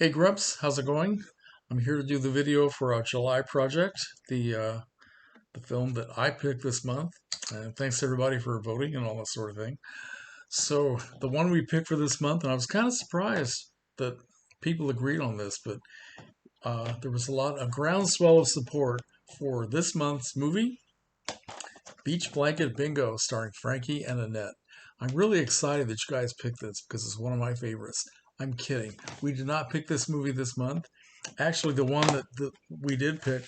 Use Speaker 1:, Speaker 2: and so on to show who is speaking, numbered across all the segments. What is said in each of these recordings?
Speaker 1: Hey Grumps, how's it going? I'm here to do the video for our July project, the film that I picked this month. And thanks everybody for voting and all that sort of thing. So the one we picked for this month, and I was kind of surprised that people agreed on this, but there was a groundswell of support for this month's movie, Beach Blanket Bingo, starring Frankie and Annette. I'm really excited that you guys picked this because it's one of my favorites. I'm kidding. We did not pick this movie this month. Actually, the one that we did pick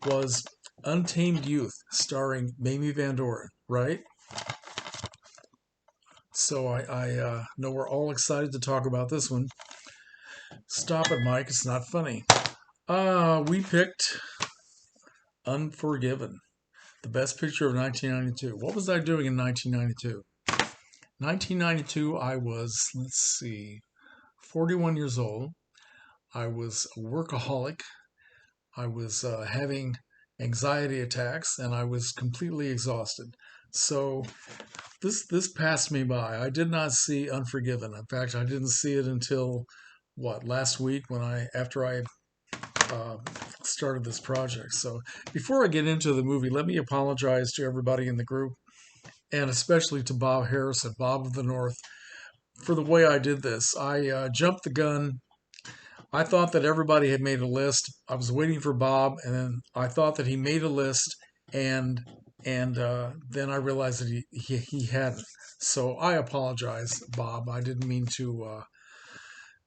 Speaker 1: was Untamed Youth, starring Mamie Van Doren, right? So I know we're all excited to talk about this one. Stop it, Mike. It's not funny. We picked Unforgiven, the best picture of 1992. What was I doing in 1992? 1992, I was, let's see, 41 years old. I was a workaholic. I was having anxiety attacks, and I was completely exhausted. So this passed me by. I did not see Unforgiven. In fact, I didn't see it until what, last week, when after I uh, started this project. So before I get into the movie, let me apologize to everybody in the group, and especially to Bob Harrison, Bob of the North, for the way I did this. I jumped the gun. I thought that everybody had made a list. I was waiting for Bob, and then I thought that he made a list, and then I realized that he hadn't. So I apologize, Bob. I didn't mean to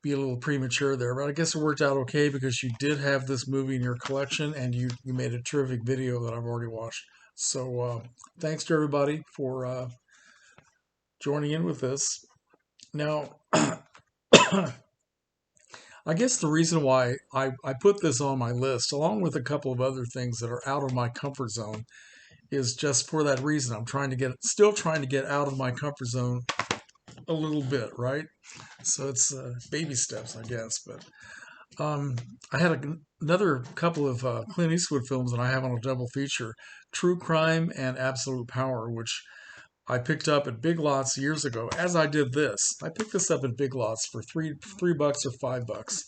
Speaker 1: be a little premature there, but I guess it worked out okay because you did have this movie in your collection, and you made a terrific video that I've already watched. So thanks to everybody for joining in with this. Now, I guess the reason why I put this on my list, along with a couple of other things that are out of my comfort zone, is just for that reason. I'm still trying to get out of my comfort zone a little bit, right? So it's baby steps, I guess. But I had another couple of Clint Eastwood films that I have on a double feature: True Crime and Absolute Power, which I picked up at Big Lots years ago. As I did this, I picked this up at Big Lots for $3 or $5,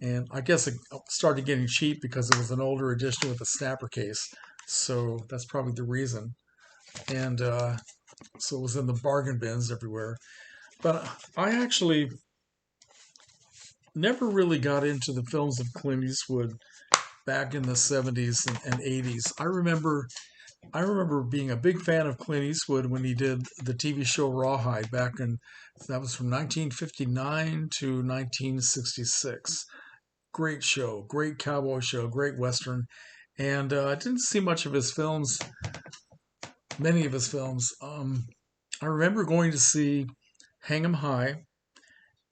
Speaker 1: and I guess it started getting cheap because it was an older edition with a snapper case. So that's probably the reason. And so it was in the bargain bins everywhere. But I actually never really got into the films of Clint Eastwood back in the 70s and 80s. I remember being a big fan of Clint Eastwood when he did the TV show Rawhide that was from 1959 to 1966. Great show, great cowboy show, great western. And I didn't see much of his films, many of his films. I remember going to see Hang 'em High,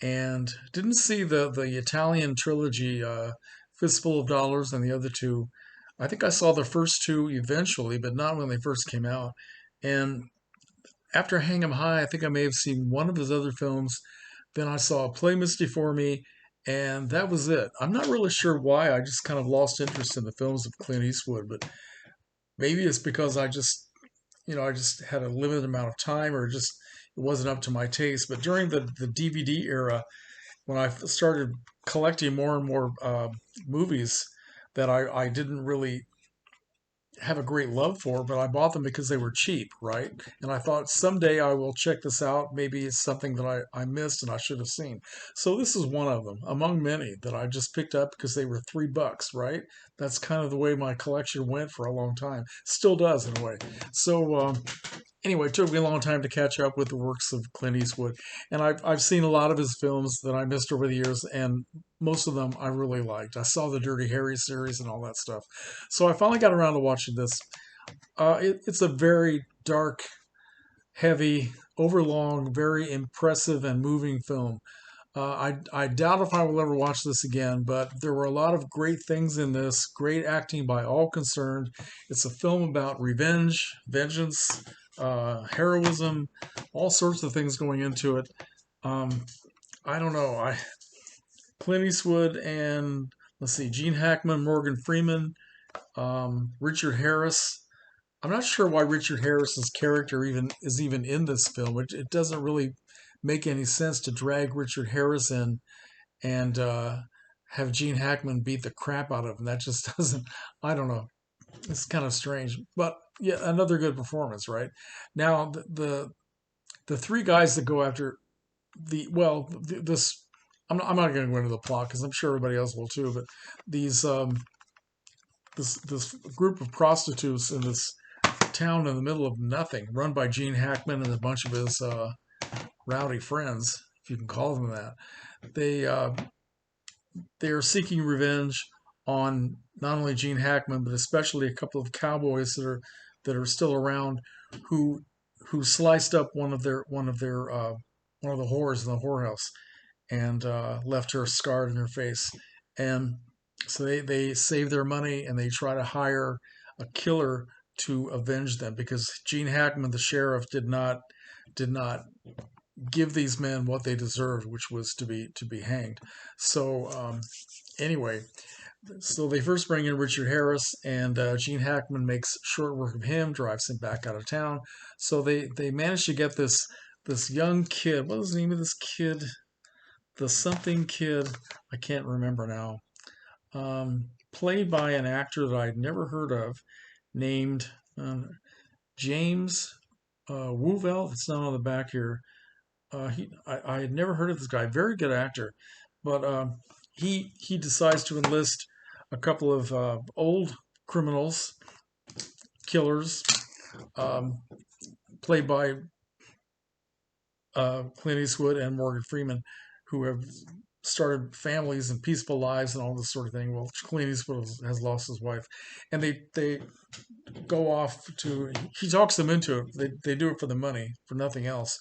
Speaker 1: and didn't see the Italian trilogy, Fistful of Dollars, and the other two. I think I saw the first two eventually, but not when they first came out. And after Hang 'em High, I think I may have seen one of his other films. Then I saw Play Misty for Me, and that was it. I'm not really sure why. I just kind of lost interest in the films of Clint Eastwood, but maybe it's because I just had a limited amount of time, or just it wasn't up to my taste. But during the DVD era, when I started collecting more and more movies that I didn't really have a great love for, but I bought them because they were cheap, right? And I thought someday I will check this out. Maybe it's something that I missed and I should have seen. So this is one of them, among many that I just picked up because they were $3, right? That's kind of the way my collection went for a long time. Still does in a way. So anyway, it took me a long time to catch up with the works of Clint Eastwood, and I've seen a lot of his films that I missed over the years, and most of them I really liked. I saw the Dirty Harry series and all that stuff, so I finally got around to watching this. It's a very dark, heavy, overlong, very impressive and moving film. I doubt if I will ever watch this again, but there were a lot of great things in this, great acting by all concerned. It's a film about revenge, vengeance, heroism, all sorts of things going into it. Um, I don't know. Clint Eastwood and, let's see, Gene Hackman, Morgan Freeman, Richard Harris. I'm not sure why Richard Harris's character even in this film. It doesn't really make any sense to drag Richard Harris in and have Gene Hackman beat the crap out of him. That just doesn't. I don't know. It's kind of strange, but yeah, another good performance, right? Now the three guys that go after this. I'm not going to go into the plot because I'm sure everybody else will too. But these this group of prostitutes in this town in the middle of nothing, run by Gene Hackman and a bunch of his rowdy friends, if you can call them that. They they are seeking revenge on not only Gene Hackman but especially a couple of cowboys that are still around who sliced up one of the whores in the whorehouse and left her scarred in her face. And so they save their money and they try to hire a killer to avenge them because Gene Hackman, the sheriff, did not give these men what they deserved, which was to be hanged. So anyway, so they first bring in Richard Harris, and Gene Hackman makes short work of him, drives him back out of town. So they manage to get this young kid. What was the name of this kid? The something kid. I can't remember now. Played by an actor that I'd never heard of, named James Woovell. It's not on the back here. I had never heard of this guy. Very good actor, but he decides to enlist a couple of old criminals, killers, um, played by Clint Eastwood and Morgan Freeman, who have started families and peaceful lives and all this sort of thing. Well, Clint Eastwood has lost his wife, and they go off to. He talks them into it. They do it for the money, for nothing else,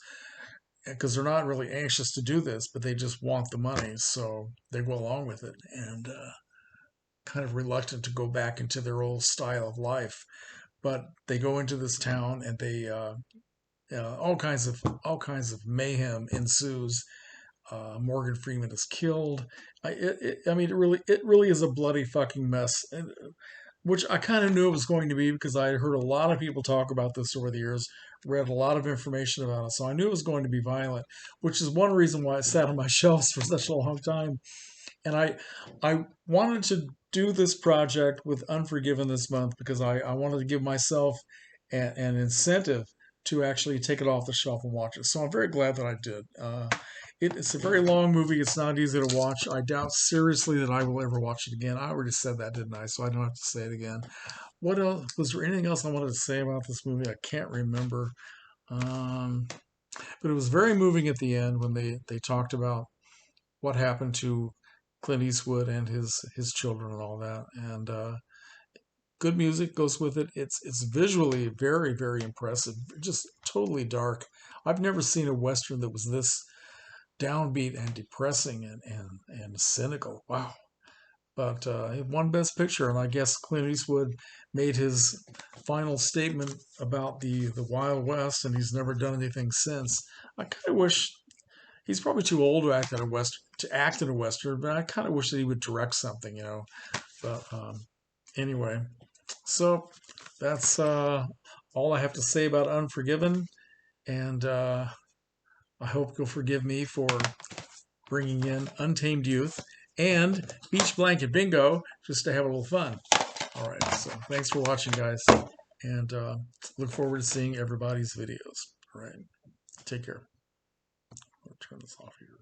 Speaker 1: because they're not really anxious to do this, but they just want the money, so they go along with it and kind of reluctant to go back into their old style of life. But they go into this town and they all kinds of mayhem ensues. Morgan Freeman is killed. I mean, it really is a bloody fucking mess, which I kind of knew it was going to be because I had heard a lot of people talk about this over the years, read a lot of information about it, so I knew it was going to be violent, which is one reason why it sat on my shelves for such a long time. And I wanted to do this project with Unforgiven this month because I wanted to give myself an incentive to actually take it off the shelf and watch it. So I'm very glad that I did. It's a very long movie. It's not easy to watch. I doubt seriously that I will ever watch it again. I already said that, didn't I? So I don't have to say it again. What else? Was there anything else I wanted to say about this movie? I can't remember. Um, but it was very moving at the end when they talked about what happened to Clint Eastwood and his children and all that. And good music goes with it. It's visually very impressive. Just totally dark. I've never seen a western that was this downbeat and depressing and cynical. Wow. But it won Best Picture, and I guess Clint Eastwood made his final statement about the Wild West, and he's never done anything since. I kind of wish he's probably too old to act in a western, but I kind of wish that he would direct something, you know. But anyway, so that's all I have to say about Unforgiven, and I hope you'll forgive me for bringing in Untamed Youth and Beach Blanket Bingo just to have a little fun. All right, so thanks for watching, guys, and look forward to seeing everybody's videos. All right, take care. I'll turn this off here.